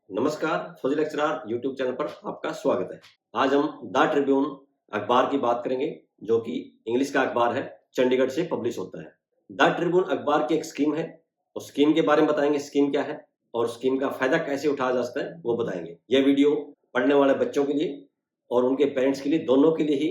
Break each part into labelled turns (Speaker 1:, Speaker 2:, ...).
Speaker 1: नमस्कार, फौजी lecturer YouTube channel पर आपका स्वागत है। आज हम द ट्रिब्यून अखबार की बात करेंगे, जो कि इंग्लिश का अखबार है, चंडीगढ़ से पब्लिश होता है। द ट्रिब्यून अखबार की एक स्कीम है, उस स्कीम के बारे में बताएंगे, स्कीम क्या है और स्कीम का फायदा कैसे उठाया जा सकता है वो बताएंगे। यह वीडियो पढ़ने वाले बच्चों के लिए और उनके पेरेंट्स के लिए, दोनों के लिए ही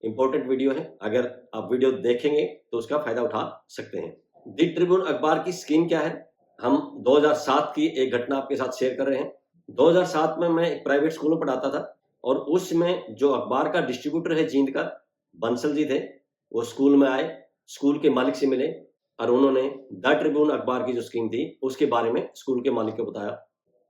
Speaker 1: इंपॉर्टेंट वीडियो है। अगर आप वीडियो देखेंगे तो उसका फायदा उठा सकते हैं। द ट्रिब्यून अखबार की स्कीम क्या है, हम 2007 की एक घटना आपके साथ शेयर कर रहे हैं। 2007 में मैं एक प्राइवेट स्कूल में पढ़ाता था और उसमें जो अखबार का डिस्ट्रीब्यूटर है जींद का, बंसल जी थे, वो स्कूल में आए, स्कूल के मालिक से मिले और उन्होंने द ट्रिब्यून अखबार की जो स्कीम थी उसके बारे में स्कूल के मालिक को बताया।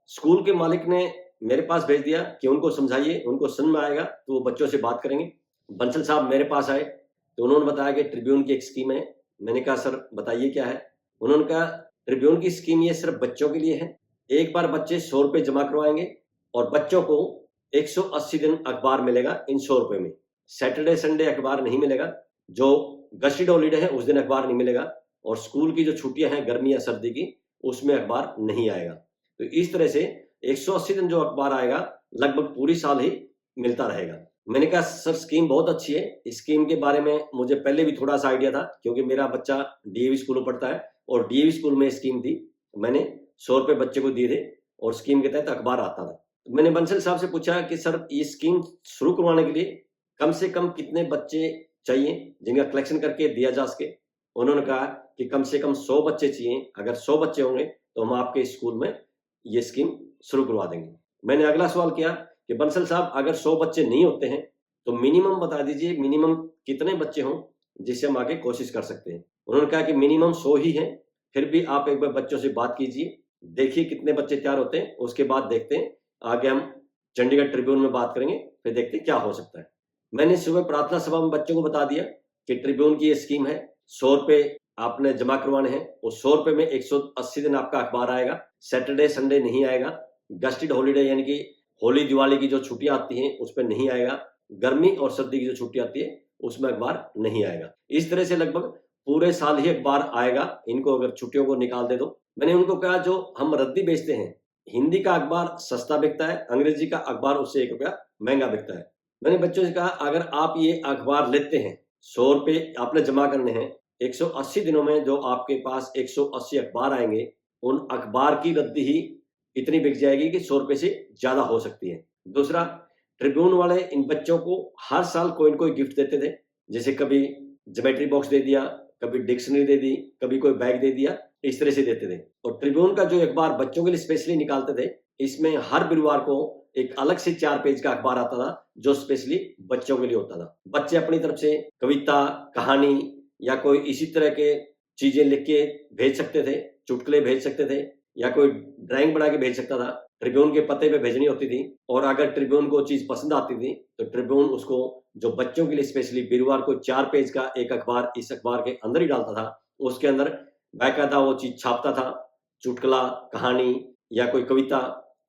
Speaker 1: स्कूल के मालिक ने मेरे पास भेज दिया कि उनको समझाइए, उनको समझ में आएगा तो वो बच्चों से बात करेंगे। बंसल साहब मेरे पास आए तो उन्होंने बताया कि ट्रिब्यून की एक स्कीम है। मैंने कहा सर बताइए क्या है। उन्होंने कहा ट्रिब्यून की स्कीम ये सिर्फ बच्चों के लिए है। एक बार बच्चे 100 रुपए जमा करवाएंगे और बच्चों को 180 दिन अखबार मिलेगा इन 100 रुपए में। सैटरडे संडे अखबार नहीं मिलेगा, जो गस्टेड हॉलीडे है उस दिन अखबार नहीं मिलेगा, और स्कूल की जो छुट्टियां हैं गर्मी या सर्दी की उसमें अखबार नहीं आएगा। तो इस तरह से 180 दिन जो अखबार आएगा लगभग पूरी साल ही मिलता रहेगा। मैंने कहा सर स्कीम बहुत अच्छी है। इस स्कीम के बारे में मुझे पहले भी थोड़ा सा आइडिया था, क्योंकि मेरा बच्चा डीएवी स्कूल में पढ़ता है और डीएवी स्कूल में स्कीम थी। मैंने 100 रुपए बच्चे को दिए थे और स्कीम के तहत अखबार आता था। तो मैंने बंसल साहब से पूछा कि सर ये स्कीम शुरू करवाने के लिए कम से कम कितने बच्चे चाहिए जिनका कलेक्शन करके दिया जा सके। उन्होंने कहा कि कम से कम 100 बच्चे चाहिए। अगर 100 बच्चे होंगे तो हम आपके स्कूल में ये स्कीम शुरू करवा देंगे। मैंने अगला सवाल किया कि बंसल साहब अगर 100 बच्चे नहीं होते हैं तो मिनिमम बता दीजिए, मिनिमम कितने बच्चे हों जिससे हम आगे कोशिश कर सकते हैं। उन्होंने कहा कि मिनिमम 100 ही है। फिर भी आप एक बार बच्चों से बात कीजिए, देखिए कितने बच्चे तैयार होते हैं, उसके बाद देखते हैं आगे हम चंडीगढ़ ट्रिब्यून में बात करेंगे, फिर देखते हैं क्या हो सकता है। मैंने सुबह प्रार्थना सभा में बच्चों को बता दिया कि ट्रिब्यून की ये स्कीम है, 100 रुपए आपने जमा करवाने हैं, उस 100 रुपए में 180 दिन आपका अखबार आएगा, सैटरडे संडे नहीं आएगा, गस्टेड हॉलीडे यानी कि होली दिवाली की जो छुट्टियां आती हैं उस पर नहीं आएगा, गर्मी और सर्दी की जो छुट्टी आती है उसमें अखबार नहीं आएगा। इस तरह से लगभग पूरे साल ही अखबार आएगा, इनको अगर छुट्टियों को निकाल दे तो। मैंने उनको कहा जो हम रद्दी बेचते हैं, हिंदी का अखबार सस्ता बिकता है, अंग्रेजी का अखबार उससे 1 रुपया महंगा बिकता है। मैंने बच्चों से कहा अगर आप ये अखबार लेते हैं, 100 रुपए आपने जमा करने हैं, 180 दिनों में जो आपके पास 180 अखबार आएंगे, उन अखबार की रद्दी ही इतनी बिक जाएगी कि 100 रुपए से ज्यादा हो सकती है। दूसरा, ट्रिब्यून वाले इन बच्चों को हर साल कोई न कोई गिफ्ट देते थे, जैसे कभी ज्योमेट्री बॉक्स दे दिया, कभी डिक्शनरी दे दी, कभी कोई बैग दे दिया, इस तरह से देते थे। और ट्रिब्यून का जो अखबार बच्चों के लिए स्पेशली निकालते थे, इसमें हर गुरुवार को एक अलग से 4 पेज का अखबार आता था जो स्पेशली बच्चों के लिए होता था। बच्चे अपनी तरफ से कविता, कहानी या कोई इसी तरह के चीजें लिख के भेज सकते थे, चुटकुले भेज सकते थे या कोई ड्राइंग बना के भेज सकता था। ट्रिब्यून के पते पे भेजनी होती थी और अगर ट्रिब्यून को चीज पसंद आती थी तो ट्रिब्यून उसको जो बच्चों के लिए स्पेशली गुरुवार को 4 पेज का एक अखबार इस अखबार के अंदर ही डालता था। उसके अंदर बाकायदा वो चीज छापता था, चुटकुला, कहानी या कोई कविता,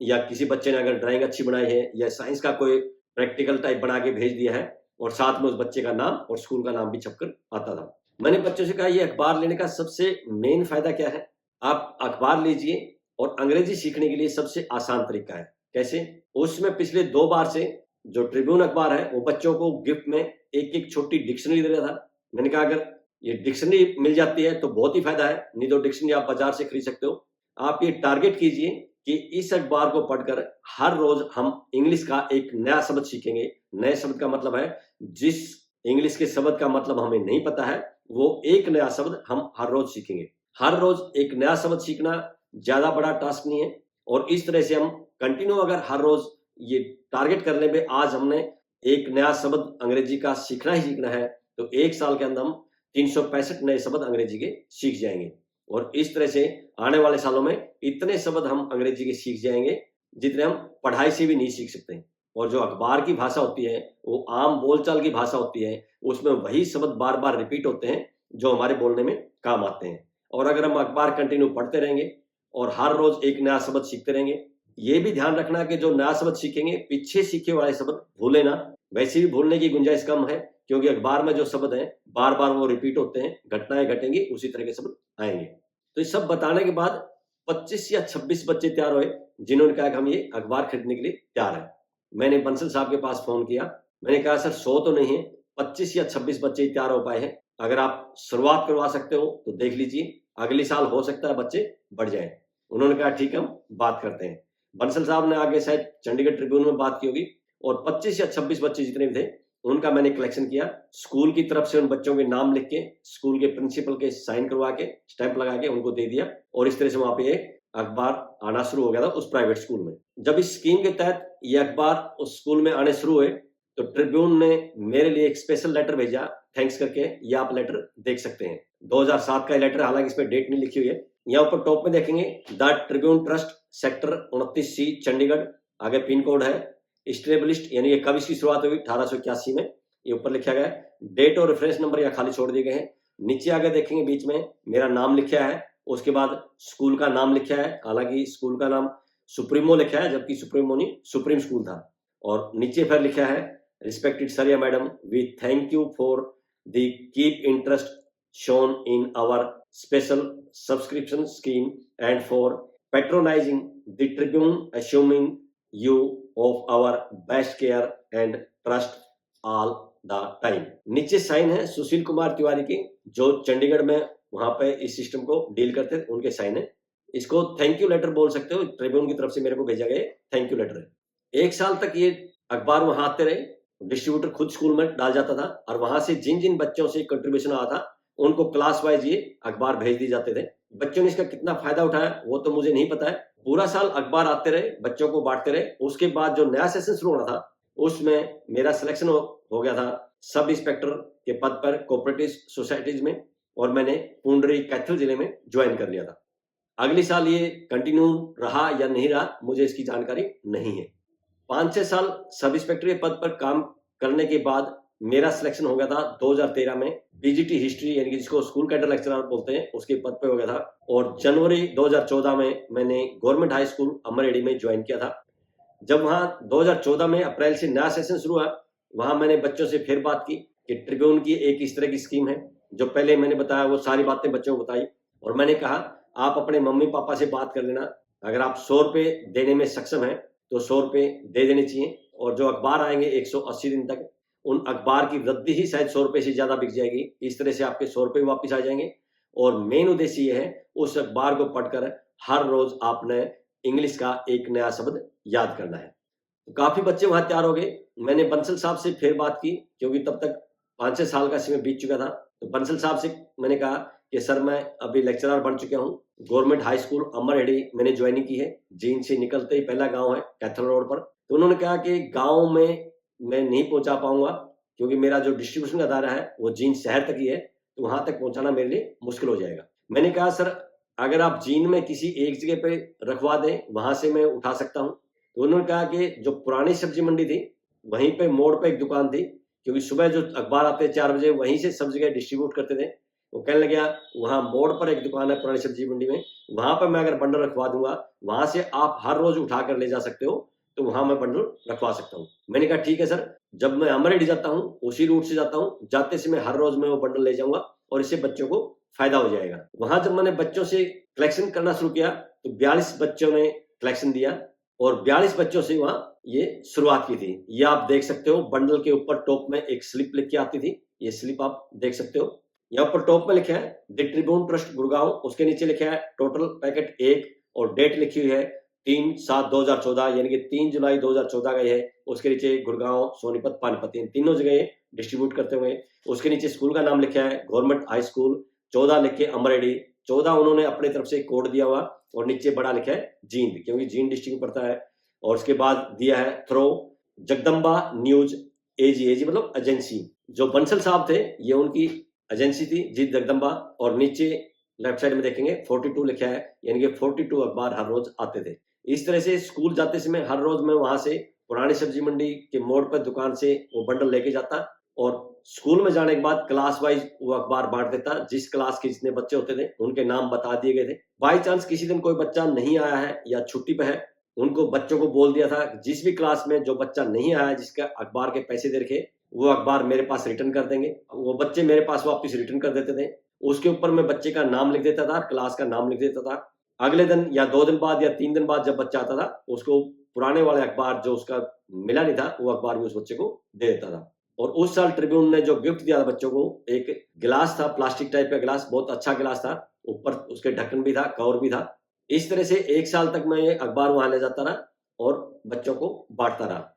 Speaker 1: या किसी बच्चे ने अगर ड्राइंग अच्छी बनाई है या साइंस का कोई प्रैक्टिकल टाइप बना के भेज दिया है, और साथ में उस बच्चे का नाम और स्कूल का नाम भी छपकर आता था। मैंने बच्चों से कहा ये अखबार लेने का सबसे मेन फायदा क्या है, आप अखबार लीजिए और अंग्रेजी सीखने के लिए सबसे आसान तरीका है। कैसे? उसमें पिछले 2 बार से जो ट्रिब्यून अखबार है वो बच्चों को गिफ्ट में एक छोटी डिक्शनरी दे रहा था। मैंने कहा अगर ये डिक्शनरी मिल जाती है तो बहुत ही फायदा है, नहीं तो डिक्शनरी आप बाजार से खरीद सकते हो। आप ये टारगेट कीजिए कि इस अखबार को पढ़कर हर रोज हम इंग्लिश का एक नया शब्द सीखेंगे। नए शब्द का मतलब है जिस इंग्लिश के शब्द का मतलब हमें नहीं पता है, वो एक नया शब्द हम हर रोज सीखेंगे। हर रोज एक नया शब्द सीखना ज्यादा बड़ा टास्क नहीं है, और इस तरह से हम कंटिन्यू अगर हर रोज ये टारगेट कर ले, आज हमने एक नया शब्द अंग्रेजी का सीखना ही सीखना है, तो 1 साल के अंदर हम 365 नए शब्द अंग्रेजी के सीख जाएंगे। और इस तरह से आने वाले सालों में इतने शब्द हम अंग्रेजी के सीख जाएंगे जितने हम पढ़ाई से भी नहीं सीख सकते हैं। और जो अखबार की भाषा होती है वो आम बोलचाल की भाषा होती है, उसमें वही शब्द बार बार रिपीट होते हैं जो हमारे बोलने में काम आते हैं। और अगर हम अखबार कंटिन्यू पढ़ते रहेंगे और हर रोज एक नया शब्द सीखते रहेंगे, ये भी ध्यान रखना कि जो नया शब्द सीखेंगे पीछे सीखे वाले शब्द भूले ना। वैसे भी भूलने की गुंजाइश कम है, क्योंकि अखबार में जो शब्द हैं बार बार वो रिपीट होते हैं, घटनाएं घटेंगी उसी तरह के शब्द आएंगे। तो ये सब बताने के बाद 25 या 26 बच्चे तैयार हुए जिन्होंने कहा कि हम ये अखबार खरीदने के लिए तैयार हैं। मैंने बंसल साहब के पास फ़ोन किया। मैंने कहा सर 100 तो नहीं है, 25 या 26 बच्चे ही तैयार हो पाए हैं। अगर आप शुरुआत करवा सकते हो तो देख लीजिए, अगले साल हो सकता है बच्चे बढ़ जाएँ। उन्होंने कहा ठीक है, हम बात करते हैं। बंसल साहब ने आगे शायद चंडीगढ़ ट्रिब्यून में बात की होगी और 25 या 26 बच्चे जितने भी थे, उनका मैंने कलेक्शन किया। स्कूल की तरफ से उन बच्चों के नाम लिख के, स्कूल के प्रिंसिपल के साइन करवा के, स्टैंप लगा के उनको दे दिया और इस तरह से वहाँ पे एक अखबार आना शुरू हो गया था उस प्राइवेट स्कूल में। जब इस स्कीम के तहत ये अखबार उस स्कूल में आने शुरू हुए, तो ट्रिब्यून ने मेरे लिए एक स्पेशल लेटर भेजा थैंक्स करके। ये आप लेटर देख सकते हैं, 2007 का लेटर, हालांकि इस पे डेट नहीं लिखी हुई है। यहाँ ऊपर टॉप में देखेंगे the Tribune trust sector 29C Chandigarh, आगे पिन कोड है, इस्टेब्लिश्ड यानी ये कब इसकी शुरुआत हुई 1881 में, ये ऊपर लिखा गया है। डेट और रेफरेंस नंबर या खाली छोड़ दिए गए हैं। नीचे आगे देखेंगे बीच में मेरा नाम लिखा है, उसके बाद स्कूल का नाम लिखा है, हालांकि स्कूल का नाम सुप्रीमो लिखा है जबकि सुप्रीमो नहीं सुप्रीम स्कूल था। और नीचे फिर लिखा है रिस्पेक्टेड सर या madam, we thank you for the keep interest shown in our special subscription scheme and for patronizing the Tribune, assuming you of our best care and trust all the time। नीचे sign है सुशील कुमार तिवारी की, जो चंडीगढ़ में वहां पे इस system को deal करते थे, उनके साइन है। इसको थैंक यू लेटर बोल सकते हो, ट्रिब्यून की तरफ से मेरे को भेजा गया थैंक यू लेटर है। 1 साल तक ये अखबार वहां आते रहे, डिस्ट्रीब्यूटर खुद स्कूल में डाल जाता था और वहां से जिन जिन बच्चों से कंट्रीब्यूशन आया था उनको क्लास वाइज ये अखबार भेज दिए जाते थे। बच्चों ने इसका कितना फायदा उठाया वो तो मुझे नहीं पता है। पूरा साल अखबार आते रहे, बच्चों को बांटते रहे। उसके बाद जो नया सेशन शुरू होना था उसमें मेरा सिलेक्शन हो गया था सब इंस्पेक्टर के पद पर कोऑपरेटिव सोसाइटीज में, और मैंने पुंडरी कैथल जिले में ज्वाइन कर लिया था। अगले साल ये कंटिन्यू रहा या नहीं रहा मुझे इसकी जानकारी नहीं है। 5-6 साल सब इंस्पेक्टर के पद पर काम करने के बाद मेरा सिलेक्शन हो गया था 2013 में पीजीटी हिस्ट्री यानी कि जिसको स्कूल कैडर लेक्चरर बोलते हैं उसके पद पे हो गया था, और जनवरी 2014 में मैंने गवर्नमेंट हाई स्कूल अमरेडी में ज्वाइन किया था। जब वहां 2014 में अप्रैल से नया सेशन शुरू हुआ, वहां मैंने बच्चों से फिर बात की कि ट्रिब्यून की एक इस तरह की स्कीम है, जो पहले मैंने बताया वो सारी बातें बच्चों को बताई, और मैंने कहा आप अपने मम्मी पापा से बात कर लेना, अगर आप 100 रुपए देने में सक्षम है तो 100 रुपए दे देने चाहिए, और जो अखबार आएंगे 180 दिन तक उन अखबार की वृद्धि ही शायद 100 रुपए से ज्यादा बिक जाएगी। इस तरह से आपके 100 रुपए वापिस आ जाएंगे। और मेन उद्देश्य ये है उस अखबार को पढ़कर हर रोज आपने इंग्लिश का एक नया शब्द याद करना है। तो काफी बच्चे वहां तैयार हो गए। मैंने बंसल साहब से फिर बात की क्योंकि तब तक 5-6 साल का समय बीत चुका था। तो बंसल साहब से मैंने कहा कि सर मैं अभी लेक्चरर बन चुका हूँ, गवर्नमेंट हाई स्कूल अमरहेड़ी मैंने ज्वाइनिंग की है, जींद से निकलते ही पहला गांव है कैथल रोड पर। तो उन्होंने कहा कि गांव में मैं नहीं पहुंचा पाऊंगा क्योंकि मेरा जो डिस्ट्रीब्यूशन का दायरा है वो जींद शहर तक ही है, तो वहां तक पहुंचाना मेरे लिए मुश्किल हो जाएगा। मैंने कहा सर अगर आप जींद में किसी एक जगह पे रखवा दें वहां से मैं उठा सकता हूँ। तो उन्होंने कहा कि जो पुरानी सब्जी मंडी थी वहीं पे मोड़ पे एक दुकान थी, क्योंकि सुबह जो अखबार आते 4 बजे वहीं से सब जगह डिस्ट्रीब्यूट करते थे। वो कहने लगे वहां मोड़ पर एक दुकान है पुरानी सब्जी मंडी में, वहां पर मैं अगर बंडल रखवा दूंगा वहां से आप हर रोज उठा कर ले जा सकते हो, तो वहां मैं बंडल रखवा सकता हूँ। मैंने कहा ठीक है सर, जब मैं अमरेडी जाता हूँ उसी रूट से जाता हूँ, जाते समय हर रोज मैं वो बंडल ले जाऊंगा और इससे बच्चों को फायदा हो जाएगा। वहां जब मैंने बच्चों से कलेक्शन करना शुरू किया तो 42 बच्चों ने कलेक्शन दिया और 42 बच्चों से वहां ये शुरुआत की थी। ये आप देख सकते हो, बंडल के ऊपर टॉप में एक स्लिप लिख के आती थी, ये स्लिप आप देख सकते हो। यहाँ पर टॉप में लिखा है द ट्रिब्यून ट्रस्ट गुड़गांव, उसके नीचे लिखा है टोटल पैकेट 1 और डेट लिखी हुई है 3/7/2014 यानी कि 3 जुलाई 2014 का है। उसके नीचे गुड़गांव, सोनीपत, पानीपत, इन तीनों जगह डिस्ट्रीब्यूट करते हुए। उसके नीचे स्कूल का नाम लिखा है गवर्नमेंट हाई स्कूल, 14 लिख के अमरेडी, 14 उन्होंने अपनी तरफ से कोड दिया हुआ, और नीचे बड़ा लिखा है जींद क्योंकि जींद डिस्ट्रिक्ट में पड़ता है। और उसके बाद दिया है थ्रो जगदम्बा न्यूज एजी मतलब एजेंसी। जो बंसल साहब थे ये उनकी एजेंसी थी जीत जगदम्बा, और नीचे लेफ्ट साइड में देखेंगे 42 लिखा है यानी कि 42 अखबार हर रोज आते थे। इस तरह से स्कूल जाते समय हर रोज मैं वहां से पुरानी सब्जी मंडी के मोड़ पर दुकान से वो बंडल लेके जाता, और स्कूल में जाने के बाद क्लास वाइज वो अखबार बांट देता। जिस क्लास के जितने बच्चे होते थे उनके नाम बता दिए गए थे। बाई चांस किसी दिन कोई बच्चा नहीं आया है या छुट्टी पे है, उनको बच्चों को बोल दिया था जिस भी क्लास में जो बच्चा नहीं आया जिसका अखबार के पैसे दे रखे वो अखबार मेरे पास रिटर्न कर देंगे। वो बच्चे मेरे पास वापस रिटर्न कर देते थे। उसके ऊपर मैं बच्चे का नाम लिख देता था, क्लास का नाम लिख देता था, अगले दिन या 2 दिन बाद या 3 दिन बाद जब बच्चा आता था, उसको पुराने वाले अखबार जो उसका मिला नहीं था, वो अखबार भी उस बच्चे को दे देता था। और उस साल ट्रिब्यून ने जो गिफ्ट दिया था बच्चों को, एक गिलास था, प्लास्टिक टाइप का गिलास, बहुत अच्छा गिलास था, ऊपर उसके ढक्कन भी था, कवर भी था। इस तरह से 1 साल तक मैं ये अखबार वहाँ ले जाता रहा और बच्चों को बाँटता रहा।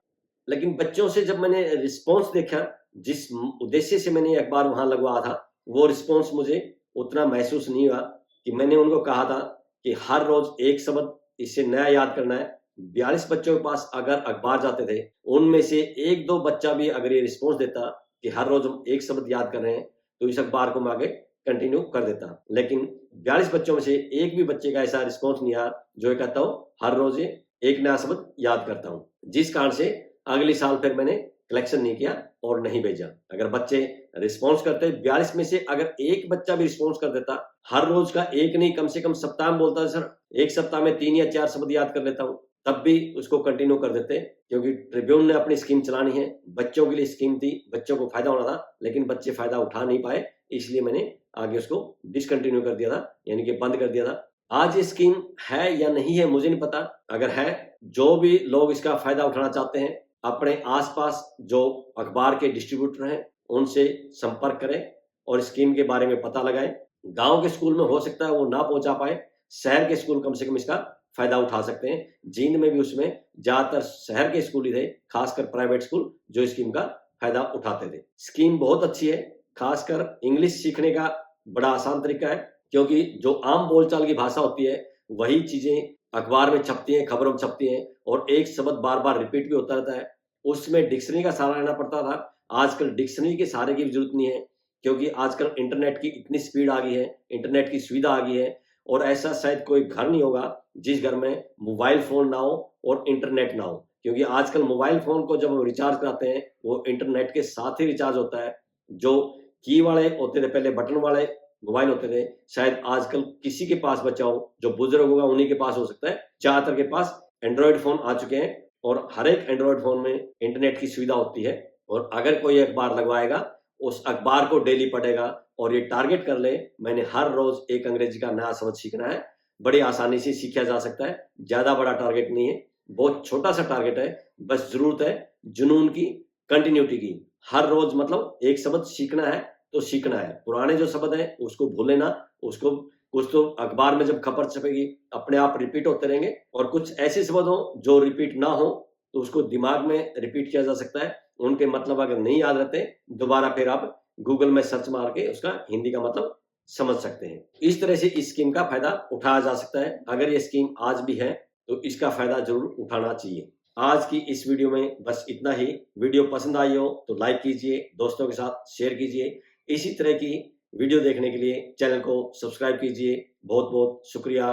Speaker 1: लेकिन बच्चों से जब मैंने रिस्पॉन्स देखा, जिस उद्देश्य से मैंने ये अखबार वहाँ लगवाया था, वो रिस्पॉन्स मुझे उतना महसूस नहीं हुआ कि मैंने उनको कहा था कि हर रोज़ एक शब्द इससे नया याद करना है। 42 बच्चों के पास अगर अखबार जाते थे, उनमें से 1-2 बच्चा भी अगर ये रिस्पॉन्स देता कि हर रोज़ हम एक शब्द याद कर रहे हैं, तो इस अखबार को मैं आगे कंटिन्यू कर देता। लेकिन 42 बच्चों में से एक भी बच्चे का ऐसा रिस्पॉन्स नहीं आया, जो ये कहता हो हर रोज़ ये एक नया शब्द याद करता हूँ। जिस कारण से अगले साल फिर मैंने कलेक्शन नहीं किया और नहीं भेजा। अगर बच्चे रिस्पॉन्स करते, 42 में से अगर एक बच्चा भी रिस्पॉन्स कर देता, हर रोज का एक नहीं, कम से कम सप्ताह में बोलता है सर एक सप्ताह में 3 या 4 शब्द याद कर लेता हूँ, तब भी उसको कंटिन्यू कर देते, क्योंकि ट्रिब्यून ने अपनी स्कीम चलानी है। बच्चों के लिए स्कीम थी, बच्चों को फायदा होना था, लेकिन बच्चे फायदा उठा नहीं पाए, इसलिए मैंने आगे उसको डिसकंटिन्यू कर दिया था, यानी कि बंद कर दिया था। आज ये स्कीम है या नहीं है मुझे नहीं पता। अगर है, जो भी लोग इसका फायदा उठाना चाहते हैं, अपने आसपास जो अखबार के डिस्ट्रीब्यूटर हैं, उनसे संपर्क करें और स्कीम के बारे में पता लगाएं। गांव के स्कूल में हो सकता है वो ना पहुंचा पाए, शहर के स्कूल कम से कम इसका फायदा उठा सकते हैं। जींद में भी उसमें ज्यादातर शहर के स्कूल ही थे, खासकर प्राइवेट स्कूल, जो स्कीम का फायदा उठाते थे। स्कीम बहुत अच्छी है, खासकर इंग्लिश सीखने का बड़ा आसान तरीका है, क्योंकि जो आम बोलचाल की भाषा होती है, वही चीजें अखबार में छपती हैं, खबरों में छपती हैं, और एक शब्द बार बार रिपीट भी होता रहता है। उसमें डिक्शनरी का सहारा लेना पड़ता था। आजकल डिक्शनरी के सहारे की भी जरूरत नहीं है, क्योंकि आजकल इंटरनेट की इतनी स्पीड आ गई है, इंटरनेट की सुविधा आ गई है, और ऐसा शायद कोई घर नहीं होगा जिस घर में मोबाइल फोन ना हो और इंटरनेट ना हो। क्योंकि आजकल मोबाइल फोन को जब हम रिचार्ज कराते हैं, वो इंटरनेट के साथ ही रिचार्ज होता है। जो की वाले होते थे पहले, बटन वाले मोबाइल होते थे, शायद आजकल किसी के पास बचा हो, जो बुजुर्ग होगा उन्हीं के पास हो सकता है। ज्यादातर के पास एंड्रॉयड फोन आ चुके हैं, और हर एक एंड्रॉयड फोन में इंटरनेट की सुविधा होती है। और अगर कोई अखबार लगवाएगा, उस अखबार को डेली पढ़ेगा और ये टारगेट कर ले, मैंने हर रोज एक अंग्रेजी का नया शब्द सीखना है, बड़ी आसानी से सीखा जा सकता है। ज्यादा बड़ा टारगेट नहीं है, बहुत छोटा सा टारगेट है। बस जरूरत है जुनून की, कंटिन्यूटी की। हर रोज मतलब एक शब्द सीखना है तो सीखना है। पुराने जो शब्द है उसको भूले ना, उसको कुछ तो अखबार में जब खबर छपेगी अपने आप रिपीट होते रहेंगे, और कुछ ऐसे शब्द हो जो रिपीट ना हो, तो उसको दिमाग में रिपीट किया जा सकता है। उनके मतलब अगर नहीं याद रहते, दोबारा फिर आप गूगल में सर्च मार के उसका हिंदी का मतलब समझ सकते हैं। इस तरह से इस स्कीम का फायदा उठाया जा सकता है। अगर ये स्कीम आज भी है तो इसका फायदा जरूर उठाना चाहिए। आज की इस वीडियो में बस इतना ही। वीडियो पसंद आई हो तो लाइक कीजिए, दोस्तों के साथ शेयर कीजिए। इसी तरह की वीडियो देखने के लिए चैनल को सब्सक्राइब कीजिए। बहुत बहुत शुक्रिया,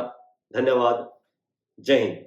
Speaker 1: धन्यवाद, जय हिंद।